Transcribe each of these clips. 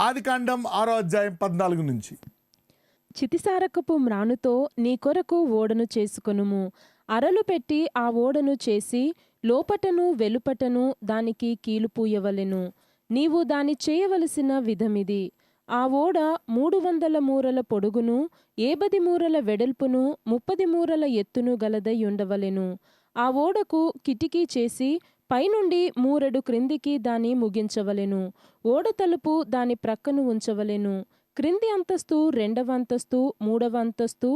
ఆదికాండం 6వ అధ్యాయం 14 నుంచి. చితిసారకపు మ్రానుతో నీ కొరకు ఓడను చేసుకొనుము. అరలు పెట్టి ఆ ఓడను చేసి లోపటను వెలుపటను దానికి కీలు పూయవలెను. నీవు దాని చేయవలసిన విధమిది. ఆ ఓడ 300 మూరల పొడుగును 50 మూరల వెడల్పును 30 మూరల ఎత్తును గలదై ఉండవలెను. ఆ ఓడకు కిటికీ చేసి పైనుండి మూరెడు క్రిందికి దాని ముగించవలెను. ఓడ తలుపు దాని ప్రక్కను ఉంచవలెను. క్రింది అంతస్తు 2వ అంతస్తు 3వ అంతస్తు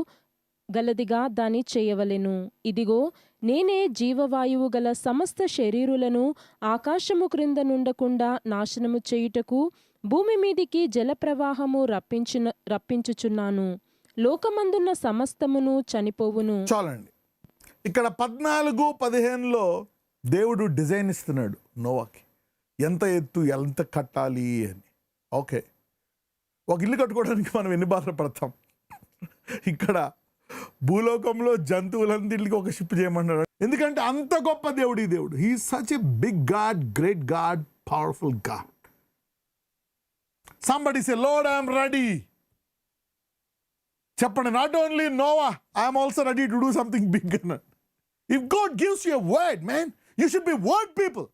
గలదిగా దాని చేయవలెను. ఇదిగో నేనే జీవవాయువు గల సమస్త శరీరులను ఆకాశము క్రింద నుండకుండా నాశనము చేయుటకు భూమి మీదికి జలప్రవాహము రప్పించుచున్నాను. లోకమందున్న సమస్తమును చనిపోవును. చాలండి. ఇక్కడ 14-15లో దేవుడు డిజైన్ ఇస్తున్నాడు నోవాకి, ఎంత ఎత్తు ఎంత కట్టాలి అని. ఓకే, ఒక ఇల్లు కట్టుకోవడానికి మనం ఎన్ని బాధలు పడతాం. ఇక్కడ భూలోకంలో జంతువులందరికీ ఒక షిప్ చేయమన్నాడు. ఎందుకంటే అంత గొప్ప దేవుడు ఈ దేవుడు. He is such a big God, great God, powerful God. Somebody say Lord I'm ready. చెప్పండి, not only Noah, I'm also ready to do something big అన్నాడు. If God gives you a word, man, you should be word people.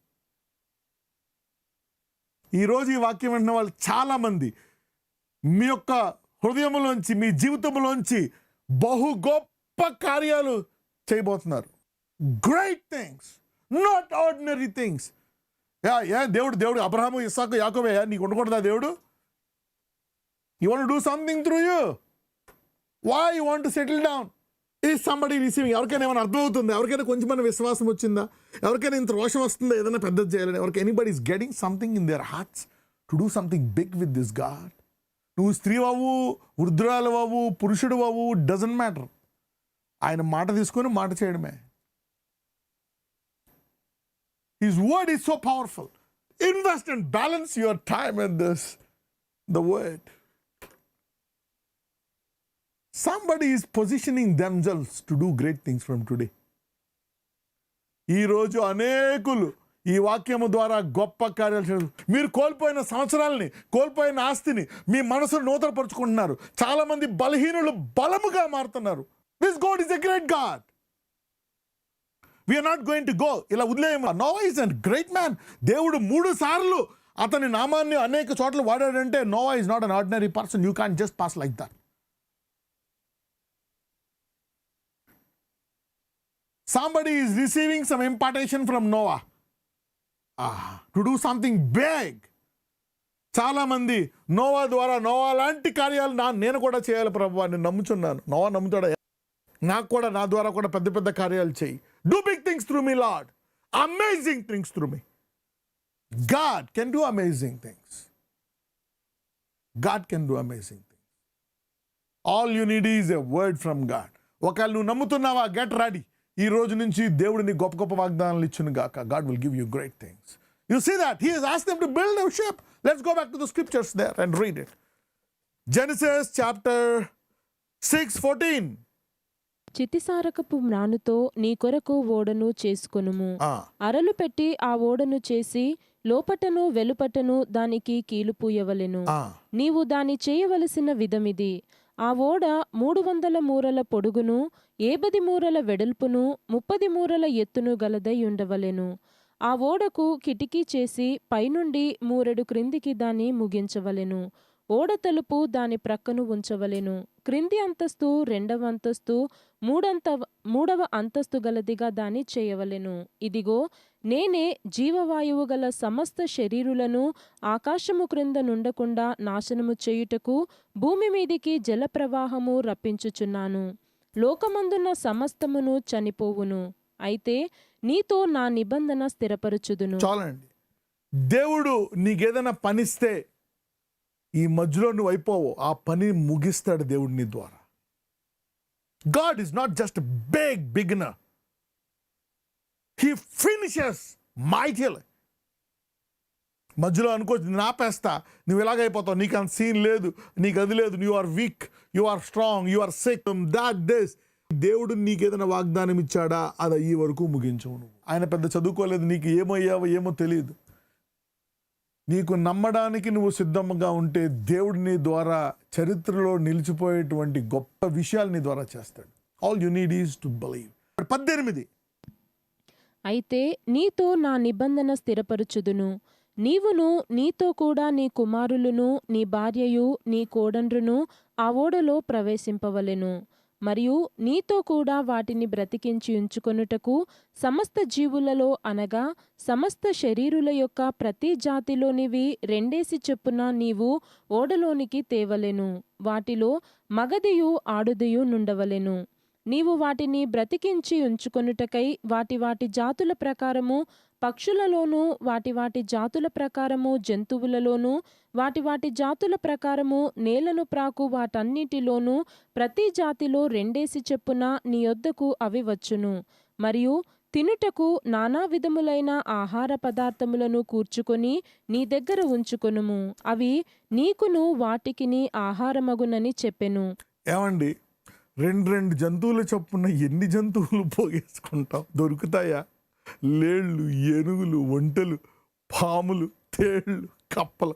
ఈరోజు ఈ వాక్యం వింటున్న వాళ్ళు చాలామంది మీ యొక్క హృదయంలోంచి, మీ జీవితంలోంచి బహు గొప్ప కార్యాలు చేయబోతున్నారు. Great things, not ordinary things. దేవుడు అబ్రహాము, ఇస్సాకు, యాకోబే నీకు ఉండకూడదా దేవుడు? You want to do something through you. Why you want to settle down? Is somebody receiving? ఎవరికైనా ఏమైనా అర్థమవుతుందా? ఎవరికైనా కొంచెం విశ్వాసం వచ్చిందా? ఎవరికైనా ఇంత రోషం వస్తుందా ఏదైనా పెద్దది చేయాలని? ఎవరికి anybody is getting something in their hearts to do something big with this God? నువ్వు స్త్రీ అవ్వు, వృద్ధురాలు అవ్వు, పురుషుడు అవ్వు, డజంట్ మ్యాటర్. ఆయన మాట తీసుకొని మాట చేయడమే. His word is so powerful. Invest and balance your time in this the word. Somebody is positioning themselves to do great things from today. ఈరోజు అనేకులు ఈ వాక్యము ద్వారా గొప్ప కార్యాలు చేస్తారు. మీరు కోల్పోయిన సంవత్సరాలని, కోల్పోయిన ఆస్తిని మీ మనసును నూతనపరుచుకుంటున్నారు. చాలామంది బలహీనులు బలముగా మారుతున్నారు. This God is a great God. We are not going to go ఇలా వదిలేయము. Noah is a great man. దేవుడు 3 సార్లు అతని నామాన్ని అనేక చోట్ల వాడాడంటే Noah is not an ordinary person. You can't just pass like that. Somebody is receiving some impartation from Noah to do something big. చాలా మంది నోవా ద్వారా నోవా లాంటి కార్యాలు నేను కూడా చేయాలి ప్రభువా, నేను నమ్ముచున్నాను. నోవా నమ్ముతాడా? నాకు కూడా, నా ద్వారా కూడా పెద్ద పెద్ద కార్యాలు చేయి. Do big things through me Lord. Amazing things through me. God can do amazing things. God can do amazing things. All you need is a word from God. ఒకవేళ నువ్వు నమ్ముతున్నావా, గెట్ రెడీ. ఈ రోజు నుంచి దేవుడు నీ గొప్ప గొప్ప వాగ్దానాలు ఇచ్చును గాక. God will give you great things. You see that? He has asked them to build a ship. Let's go back to the scriptures there and read it. Genesis chapter 6:14. చితిసారకపు మ్రానుతో నీ కొరకు ఓడను చేసుకొనుము. అరలు పెట్టి ఆ ఓడను చేసి లోపటను వెలుపటను దానికి కీలు పూయవలెను. నీవు దాని చేయవలసిన విధమిది. ఆ ఓడ 300 మూరల పొడుగును 50 మూరల వెడల్పును 30 మూరల ఎత్తును గలదై ఉండవలెను. ఆ ఓడకు కిటికీ చేసి పైనుండి మూరెడు క్రిందికి దాన్ని ముగించవలెను. ఓడ తలుపు దాని ప్రక్కను ఉంచవలెను. క్రింది అంతస్తు 2వ అంతస్తు 3వ అంతస్తు గలదిగా దాన్ని చేయవలెను. ఇదిగో నేనే జీవవాయువు గల సమస్త శరీరులను ఆకాశము క్రింద నుండకుండా నాశనము చేయుటకు భూమి మీదికి జలప్రవాహము రప్పించుచున్నాను. లోకమందున్న సమస్తమును చనిపోవును. అయితే నీతో నా నిబంధన స్థిరపరచుదును. చాలండి. దేవుడు నీకేదైనా పనిస్తే ఈ మధ్యలో నువ్వు అయిపోవు, ఆ పని ముగిస్తాడు దేవుడు నీ ద్వారా. God is not just a big beginner. He finishes mightily. మధ్యలో అనుకోవచ్చు నేను ఆపేస్తా, నువ్వు ఎలాగైపోతావు, నీకు అంత సీన్ లేదు, నీకు అది లేదు, you are weak, you are strong, you are sick, that this. దేవుడు నీకేదైనా వాగ్దానం ఇచ్చాడా అది ఈ వరకు ముగించవు. నువ్వు ఆయన పెద్ద చదువుకోలేదు, నీకు ఏమయ్యావో ఏమో తెలియదు. నీకు నమ్మడానికి నువ్వు సిద్ధంగా ఉంటే దేవుడు నీ ద్వారా చరిత్రలో నిలిచిపోయేటువంటి గొప్ప విషయాలు నీ ద్వారా చేస్తాడు. All you need is to believe. 18 అయితే నీతో నా నిబంధన స్థిరపరచుదును. నీవును నీతో కూడా నీ కుమారులును నీ భార్యయు నీ కోడండ్రును ఆ ఓడలో ప్రవేశింపవలెను. మరియు నీతో కూడా వాటిని బ్రతికించి ఉంచుకొనుటకు సమస్త జీవులలో అనగా సమస్త శరీరుల యొక్క ప్రతి జాతిలోనివి 2 చొప్పున నీవు ఓడలోనికి తేవలెను. వాటిలో మగదియు ఆడుదియు నుండవలెను. నీవు వాటిని బ్రతికించి ఉంచుకొనుటకై వాటి వాటి జాతుల ప్రకారము పక్షులలోనూ వాటి వాటి జాతుల ప్రకారము జంతువులలోనూ వాటి వాటి జాతుల ప్రకారము నేలను ప్రాకు వాటన్నిటిలోనూ ప్రతి జాతిలో 2 చొప్పున నీ యొద్దకు అవి వచ్చును. మరియు తినుటకు నానా విధములైన ఆహార పదార్థములను కూర్చుకొని నీ దగ్గర ఉంచుకొనుము. అవి నీకును వాటికిని ఆహారమగునని చెప్పెను. ఏమండి, 2 జంతువుల చొప్పున ఎన్ని జంతువులు పోగేసుకుంటాం? దొరుకుతాయా? లేళ్ళు, ఏనుగులు, ఒంటెలు, పాములు, తేళ్ళు, కప్పలు.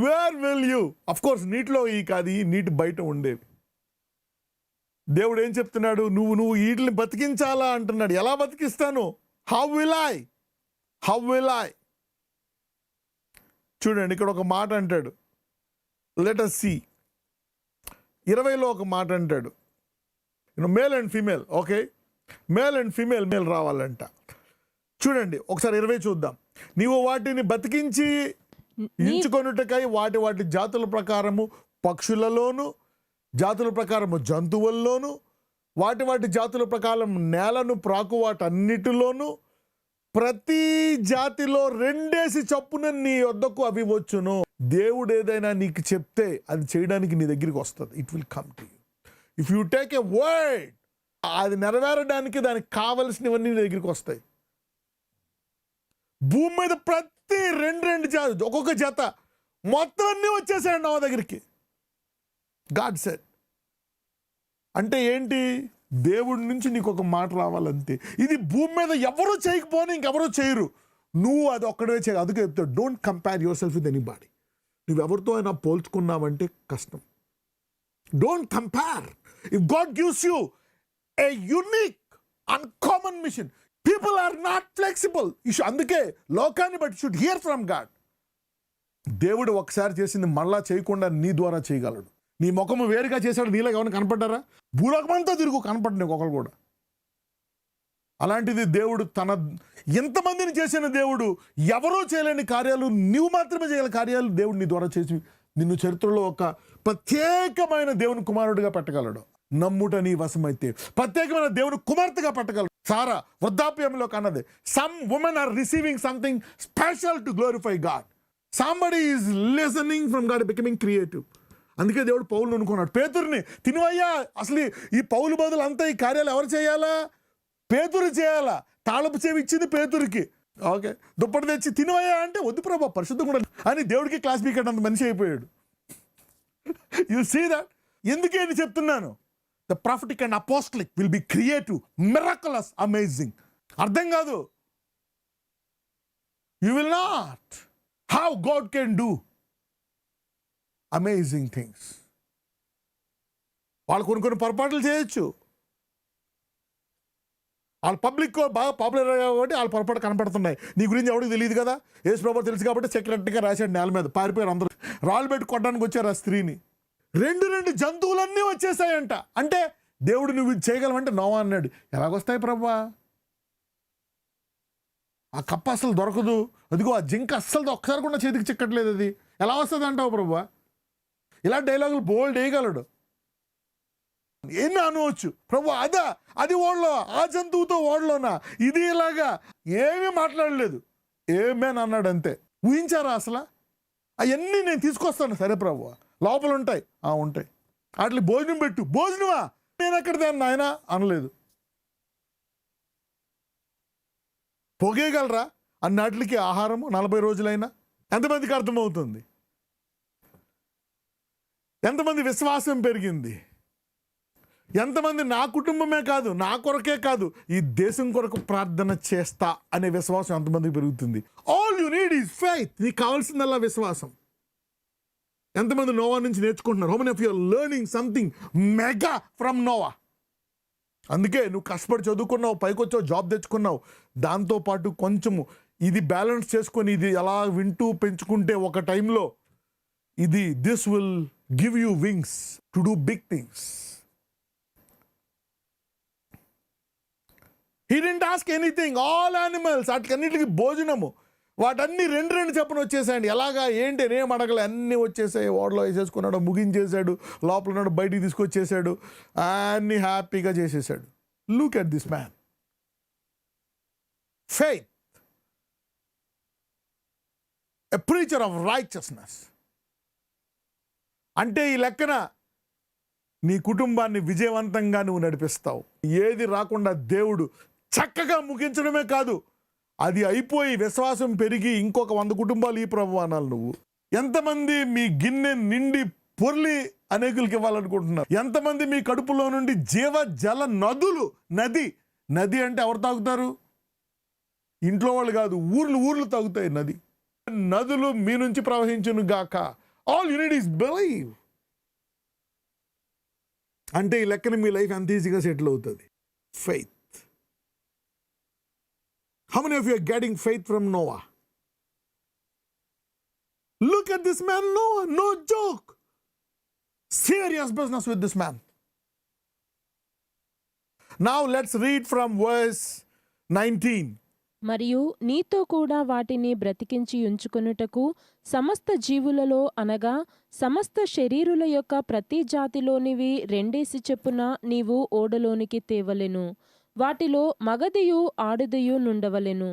Where will you? Of course నీటిలో ఈ కాదు, ఈ నీటి బయట ఉండేవి. దేవుడు ఏం చెప్తున్నాడు? నువ్వు వీటిని బతికించాలా అంటున్నాడు. ఎలా బతికిస్తాను? How will I? చూడండి, ఇక్కడ ఒక మాట అంటాడు. Let us see. 20లో ఒక మాట అంటాడు. Male and female. Okay, male and female రావాలంట. చూడండి ఒకసారి 20 చూద్దాం. నీవు వాటిని బతికించి ఎంచుకొనుటకై వాటి వాటి జాతుల ప్రకారము పక్షులలోను, జాతుల ప్రకారము జంతువుల్లోను, వాటి వాటి జాతుల ప్రకారం నేలను ప్రాకు వాటన్నిటిలోను ప్రతి జాతిలో 2 చొప్పున నీ వద్దకు అవి వచ్చును. దేవుడు ఏదైనా నీకు చెప్తే అది చేయడానికి నీ దగ్గరికి వస్తుంది. It will come to you if you take a word. అది నెరవేరడానికి దానికి కావలసినవన్నీ నీ దగ్గరికి వస్తాయి. భూమి మీద ప్రతి 2 జాతి, ఒక్కొక్క జత మొత్తం అన్నీ వచ్చేసాయండి నా దగ్గరికి. God said. అంటే ఏంటి? దేవుడి నుంచి నీకు ఒక మాట రావాలంతే. ఇది భూమి మీద ఎవరూ చేయకపోని ఇంకెవరూ చేయరు, నువ్వు అది ఒక్కడే చేయాలి. అందుకే చెప్తాడు, don't compare yourself with anybody. నువ్వెవరితో అయినా పోల్చుకున్నావంటే కష్టం. Don't compare. If God gives you a unique uncommon mission, people are not flexible. అందుకే లోకాన్ని బట్టి షుడ్ హియర్ ఫ్రమ్ గాడ్. దేవుడు ఒకసారి చేసింది మళ్ళా చేయకుండా నీ ద్వారా చేయగలడు. నీ ముఖము వేరుగా చేశాడు, నీలో ఎవరైనా కనపడ్డారా? భూలోకమంతా తిరుగు, కనపడ్డా ఒకళ్ళు కూడా. అలాంటిది దేవుడు ఎంతమందిని చేసిన దేవుడు ఎవరో చేయలేని కార్యాలు, నువ్వు మాత్రమే చేయగల కార్యాలు దేవుడు నీ ద్వారా చేసి నిన్ను చరిత్రలో ఒక ప్రత్యేకమైన దేవుని కుమారుడిగా పెట్టగలడు. నమ్ముట నీ వశమైతే ప్రత్యేకమైన దేవుని కుమార్తెగా పెట్టగలడు. సారా వృద్ధాప్యంలో కన్నది. Some women are receiving something special to glorify God. Somebody is listening from God, becoming creative. అందుకే దేవుడు పౌలుని అనుకున్నాడు, పేతురుని తినువయ్యా. అసలు ఈ పౌలు బదులు అంతా ఈ కార్యాలు ఎవరు చేయాలా? పేతురు చేయాలా. తాళపు చెవి ఇచ్చింది పేతురికి. ఓకే, దుప్పటి తెచ్చి తినువయ్యా అంటే వద్దు ప్రభా పరిశుద్ధం కూడా అని దేవుడికి క్లాస్ బీకెట్ అంత మనిషి అయిపోయాడు. You see that? ఎందుకే అని చెప్తున్నాను? The prophetic and apostolic will be creative, miraculous, amazing. అర్థం కాదు. You will not. How God can do amazing things. వాళ్ళు కొన్ని పొరపాట్లు చేయొచ్చు. వాళ్ళ పబ్లిక్ బాగా పాపులర్ కాబట్టి వాళ్ళ పొరపాటు కనపడుతున్నాయి. నీ గురించి ఎవరికి తెలియదు కదా. యేసు ప్రభువు తెలుసు కాబట్టి సెక్రెటరీగా రాశాడు నేల మీద. పారిపోయారు అందరూ. రాళ్ళు పెట్టి కొట్టడానికి వచ్చారు ఆ స్త్రీని. 2 జంతువులన్నీ వచ్చేసాయంట. అంటే దేవుడు నువ్వు ఇది చేయగలవంటే నోవా అన్నాడు. ఎలాగొస్తాయి ప్రభువా? ఆ కప్ప అస్సలు దొరకదు, అదిగో ఆ జింక అస్సలు ఒక్కసారి కూడా చేతికి చిక్కట్లేదు, అది ఎలా వస్తుంది అంటావు ప్రభువా? ఇలా డైలాగులు బోల్డ్ వేయగలడు. ఎన్ని అనవచ్చు ప్రభు. అది ఓడలో, ఆ జంతువుతో ఓడలోనా, ఇది ఇలాగా ఏమీ మాట్లాడలేదు. ఏమేని అన్నాడు అంతే. ఊహించారా అసలు? అవన్నీ నేను తీసుకొస్తాను. సరే ప్రభు, లోపల ఉంటాయి. ఉంటాయి. వాటిని భోజనం పెట్టు. భోజనమా? నేను ఎక్కడ దాన్ని ఆయన అనలేదు. పొగేయగలరా అన్నాటికి ఆహారము 40 రోజులైనా? ఎంతమందికి అర్థమవుతుంది? ఎంతమంది విశ్వాసం పెరిగింది? ఎంతమంది నా కుటుంబమే కాదు, నా కొరకే కాదు, ఈ దేశం కొరకు ప్రార్థన చేస్తా అనే విశ్వాసం ఎంతమందికి పెరుగుతుంది? All you need is faith. నీకు కావాల్సిందల్లా విశ్వాసం. ఎంతమంది నోవా నుంచి నేర్చుకుంటున్నారు? How many of you are learning something mega from Noah? అందుకే నువ్వు కష్టపడి చదువుకున్నావు, పైకొచ్చావు, జాబ్ తెచ్చుకున్నావు. దాంతోపాటు కొంచెము ఇది బ్యాలెన్స్ చేసుకొని ఇది ఎలా వింటూ పెంచుకుంటే ఒక టైంలో this will give you wings to do big things. He didn't ask anything. All animals, వాటికన్నిటికి భోజనము, వాటన్నీ రెండు చెప్పని వచ్చేసాయండి. ఎలాగా ఏంటి నేం అడగలే, అన్నీ వచ్చేసాయి. ఓడలో వేసేసుకున్నాడు, ముగించేశాడు, లోపల ఉన్నాడు, బయటికి తీసుకొచ్చేసాడు, అన్నీ హ్యాపీగా చేసేసాడు. Look at this man. Faith, a preacher of righteousness. అంటే ఈ లెక్కన నీ కుటుంబాన్ని విజయవంతంగా నువ్వు నడిపిస్తావు. ఏది రాకుండా దేవుడు చక్కగా ముగించడమే కాదు, అది అయిపోయి విశ్వాసం పెరిగి ఇంకొక 100 కుటుంబాలు ఈ ప్రభు అనాలి. నువ్వు ఎంతమంది మీ గిన్నె నిండి పొర్లి అనేకులకి ఇవ్వాలనుకుంటున్నారు? ఎంతమంది మీ కడుపులో నుండి జీవ జల నదులు, నది అంటే ఎవరు తాగుతారు? ఇంట్లో వాళ్ళు కాదు, ఊర్లు తాగుతాయి. నదులు మీ నుంచి ప్రవహించును గాక. All you need is believe. అంటే ఈ లెక్కన మీ లైఫ్ ఎంత ఈజీగా సెటిల్ అవుతుంది. Faith. How many of you are getting faith from Noah? Look at this man Noah, no joke. Serious business with this man. Now let's read from verse 19. మరియు నీతో కూడా వాటిని బ్రతికించి ఉంచుకొనుటకు సమస్త జీవులలో అనగా సమస్త శరీరుల యొక్క ప్రతి జాతిలోనివి 2 చెప్పున నీవు ఓడలోనికి తేవలెను. వాటిలో మగదియు ఆడదియు నుండవలెను.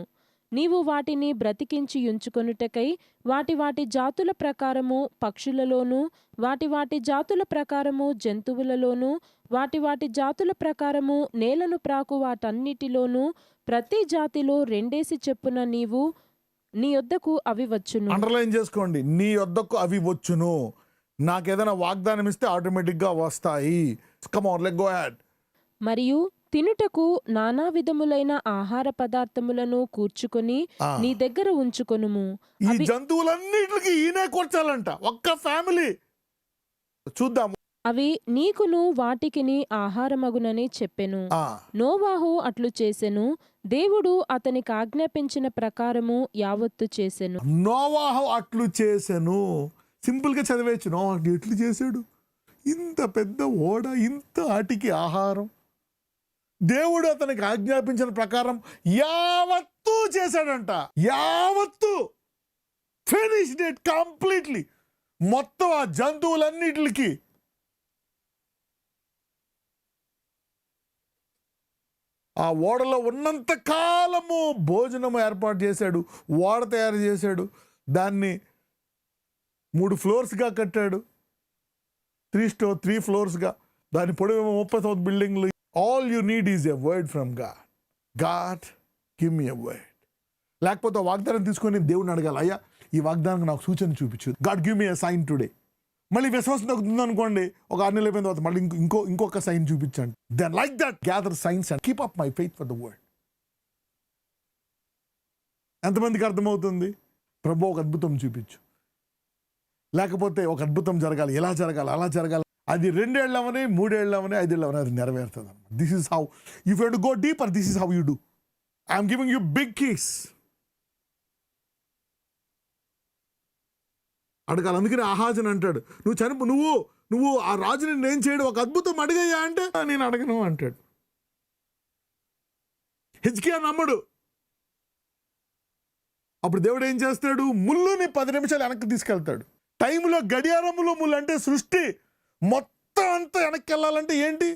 నీవు వాటిని బ్రతికించి ఉంచుకొనుటకై వాటి జాతుల ప్రకారము పక్షులలోను, వాటి జాతుల ప్రకారము జంతువులలోను, వాటి జాతుల ప్రకారము నేలను ప్రాకు వాటన్నిటిలోనూ ప్రతి జాతిలో 2 చెప్పున నీవు నీ యొద్దకు అవి వచ్చును. అండర్లైన్ చేసుకోండి, నీ యొద్దకు అవి వచ్చును. నాకేదైనా వాగ్దానం ఇస్తే ఆటోమేటిక్గా వస్తాయి. Come on, let's go ahead. మరియు తినుటకు నానా విధములైన ఆహార పదార్థములను కూర్చుకొని నీ దగ్గర ఉంచుకొనుము. ఈ జంతువులన్నిటికి ఈయనే కూర్చాలంట, ఒక్క ఫ్యామిలీ. చూద్దాం. అవి నీకును వాటికిని ఆహారమగునని చెప్పెను. నోవాహు అట్లు చేసెను. దేవుడు అతనికి ఆజ్ఞాపించిన ప్రకారము యావత్తు చేసెను. నోవాహు అట్లు చేసెను. సింపుల్ గా చదివేచ్చు. నోవాహు ఎట్లు చేశాడు? ఇంత పెద్ద ఓడ, ఇంత ఆటికి ఆహారం. దేవుడు అతనికి ఆజ్ఞాపించిన ప్రకారం యావత్తు చేశాడంట. యావత్తు ఫినిష్డ్ ఇట్ కంప్లీట్లీ. మొత్తం ఆ జంతువులన్నిటికి ఆ ఓడలో ఉన్నంత కాలము భోజనము ఏర్పాటు చేశాడు. ఓడ తయారు చేశాడు. దాన్ని 3 ఫ్లోర్స్గా కట్టాడు. 3 ఫ్లోర్స్గా. దాని పొడవు 30 బిల్డింగ్లు. All you need is a word from God. God, give me a word. లేకపోతే వాగ్దానం తీసుకొని దేవుడిని అడగాలి, అయ్యా ఈ వాగ్దానం నాకు సూచన చూపించు. God give me a sign today. మళ్ళీ విశ్వాసం తగ్గుతుంది అనుకోండి, ఒక 6 నెలల అయిపోయిన తర్వాత మళ్ళీ ఇంకొక సైన్ చూపించండి. Then like that gather signs and keep up my faith for the word. ఎంతమందికి అర్థమవుతుంది? ప్రభు ఒక అద్భుతం చూపించు, లేకపోతే ఒక అద్భుతం జరగాలి, ఎలా జరగాలి, అలా జరగాలి. అది 2 ఏళ్ళవని, 3 ఏళ్ళవని, 5 ఏళ్ళవని అది నెరవేరుతుంది అన్నమాట. This is how if you to go deeper, this is how you do. I'm giving you big keys. అడగాలి. అందుకని ఆహాజన్ అంటాడు, నువ్వు ఆ రాజుని నేను చేయడు, ఒక అద్భుతం అడిగయ్యా అంటే నేను అడగను అంటాడు. హిజ్కియా నమ్మడు. అప్పుడు దేవుడు ఏం చేస్తాడు? ముళ్ళుని 10 నిమిషాలు వెనక్కి తీసుకెళ్తాడు. టైంలో గడియారములో ముళ్ళు అంటే సృష్టి మొత్తం అంతా వెనక్కి వెళ్ళాలంటే ఏంటి?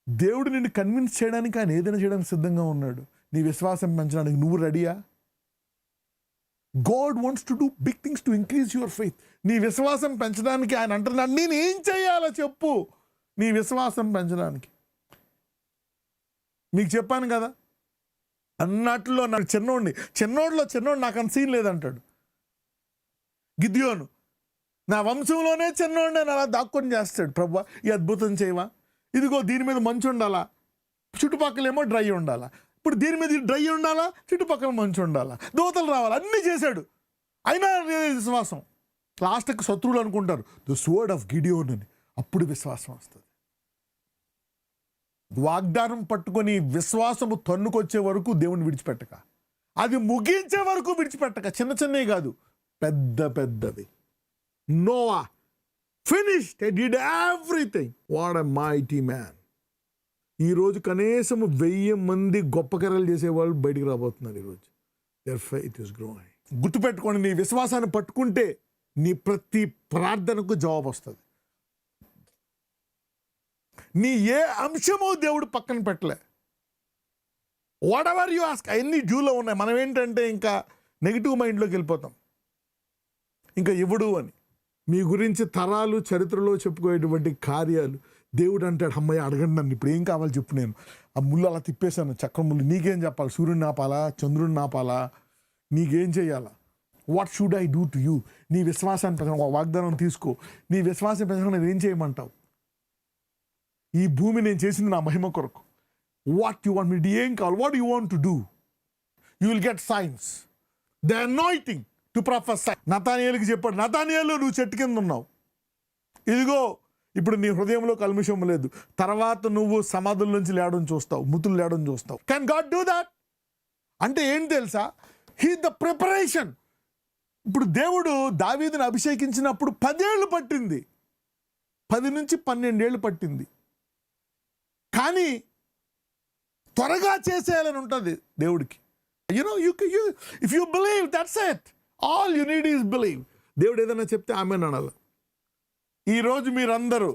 దేవుడు నిన్ను కన్విన్స్ చేయడానికి, ఆయన ఏదైనా చేయడానికి సిద్ధంగా ఉన్నాడు. నీ విశ్వాసం పెంచడానికి నువ్వు రెడీయా? God wants to do big things to increase your faith. నీ విశ్వాసం పెంచడానికి ఆయన అంటున్నాడు, నేను ఏం చేయాలో చెప్పు నీ విశ్వాసం పెంచడానికి. మీకు చెప్పాను కదా, అన్నట్లో నాకు చిన్నోడు నాకు అంత సీన్ లేదంటాడు. గిద్యోను నా వంశంలోనే చిన్నోడిని అలా దాక్కొని చేస్తాడు. ప్రభు ఈ అద్భుతం చేయవా, ఇదిగో దీని మీద మంచు ఉండాలా, చుట్టుపక్కలేమో డ్రై ఉండాలా, ఇప్పుడు దీని మీద డ్రై ఉండాలా, చుట్టుపక్కల మంచు ఉండాలా, దోతలు రావాలి, అన్నీ చేశాడు. అయినా విశ్వాసం. లాస్ట్కి శత్రువులు అనుకుంటారు ద స్వర్డ్ ఆఫ్ గిడియోన్ అని. అప్పుడు విశ్వాసం వస్తుంది. వాగ్దానం పట్టుకొని విశ్వాసము తన్నుకొచ్చే వరకు దేవుని విడిచిపెట్టక, అది ముగించే వరకు విడిచిపెట్టక, చిన్న చిన్నవి కాదు పెద్ద పెద్దవి. Noah finished, he did everything. What a mighty man. ఈరోజు కనీసం 1000 మంది గొప్ప కార్యాలు చేసేవాళ్ళు బయటికి రాబోతున్నారు ఈరోజు. Their faith is growing. గుర్తుపెట్టుకోండి, నీ విశ్వాసాన్ని పట్టుకుంటే నీ ప్రతి ప్రార్థనకు జవాబు వస్తుంది. నీ ఏ అంశమో దేవుడు పక్కన పెట్టలే. వాట్ ఎవర్ యూ ఆస్క్, అన్ని డ్యూలో ఉన్నాయి. మనం ఏంటంటే ఇంకా నెగిటివ్ మైండ్లోకి వెళ్ళిపోతాం, ఇంకా ఇవ్వడు అని. మీ గురించి తరాలు చరిత్రలో చెప్పుకునేటువంటి కార్యాలు దేవుడు అంటాడు, అమ్మయ్య అడగండి నన్ను, ఇప్పుడు ఏం కావాలి చెప్పు. నేను ఆ ముళ్ళు అలా తిప్పేశాను, చక్రం ముళ్ళు, నీకేం చెప్పాలి? సూర్యుడిని ఆపాలా, చంద్రుడిని ఆపాలా, నీకేం చేయాలా? What should I do to you? నీ విశ్వాసాన్ని పెంచడం, వాగ్దానం తీసుకో. నీ విశ్వాసం పెంచడం నేను ఏం చేయమంటావు? ఈ భూమి నేను చేసింది నా మహిమ కొరకు. What you want me do? ఏం కావాలి? What you want to do? You will get signs, the anointing to prophesy. నతానియేలుకి చెప్పాడు, నతానియేలు నువ్వు చెట్టు కింద ఉన్నావు, ఇదిగో ఇప్పుడు నీ హృదయంలో కల్మషం లేదు, తర్వాత నువ్వు సమాధుల నుంచి లేవడం చూస్తావు, ముతులు లేవడం చూస్తావు. Can God do that? అంటే ఏంటి తెలుసా? He the preparation. ఇప్పుడు దేవుడు దావీదుని అభిషేకించినప్పుడు 10 ఏళ్ళు పట్టింది, 10 నుంచి 12 ఏళ్ళు పట్టింది. కానీ త్వరగా చేసేయాలని ఉంటుంది దేవుడికి. If you believe, that's it. All you need is believe. దేవుడు ఏదైనా చెప్తే ఆమెన్ అనాలి. ఈరోజు మీరందరూ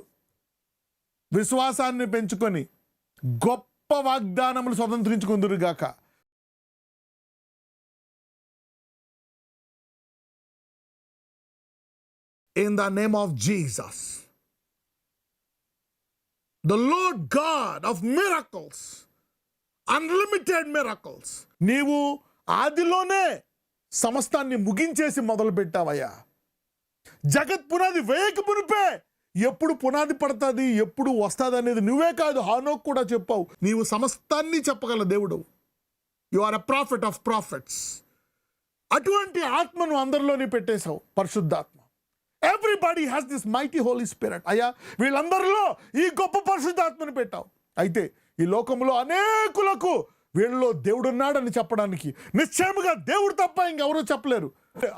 విశ్వాసాన్ని పెంచుకొని గొప్ప వాగ్దానములు స్వతంత్రించుకుందురుగాక. In the name of Jesus, the Lord God of miracles, unlimited miracles. నీవు ఆదిలోనే సమస్తాన్ని ముగించేసి మొదలు పెట్టావయ్యా. జగత్ పునాది వేయక మునిపే ఎప్పుడు పునాది పడుతుంది, ఎప్పుడు వస్తుంది అనేది నువ్వే కాదు, హానోక్ కూడా చెప్పావు. నీవు సమస్తాన్ని చెప్పగల దేవుడు. You are a prophet of prophets. అటువంటి ఆత్మను అందరిలోనే పెట్టేశావు, పరిశుద్ధాత్మ. Everybody has this mighty holy spirit. అయ్యా, వీళ్ళందరిలో ఈ గొప్ప పరిశుద్ధాత్మను పెట్టావు. అయితే ఈ లోకంలో అనేకులకు వీళ్ళలో దేవుడు ఉన్నాడని చెప్పడానికి నిశ్చయముగా దేవుడు తప్ప ఇంకెవరూ చెప్పలేరు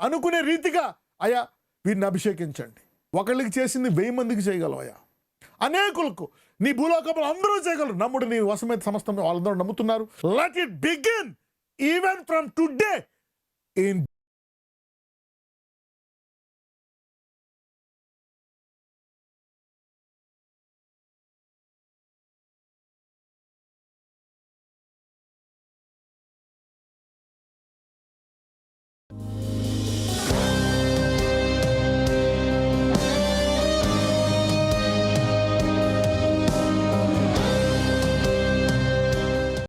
అనుకునే రీతిగా అయ్యా వీరిని అభిషేకించండి. ఒకళ్ళకి చేసింది 1000 మందికి చేయగలవు అయ్యా. అనేకులకు నీ భూలోకంలో అందరూ చేయగలరు. నమ్ముడు నీ వశమైన సమస్తం వాళ్ళందరూ నమ్ముతున్నారు. Let it begin even from today in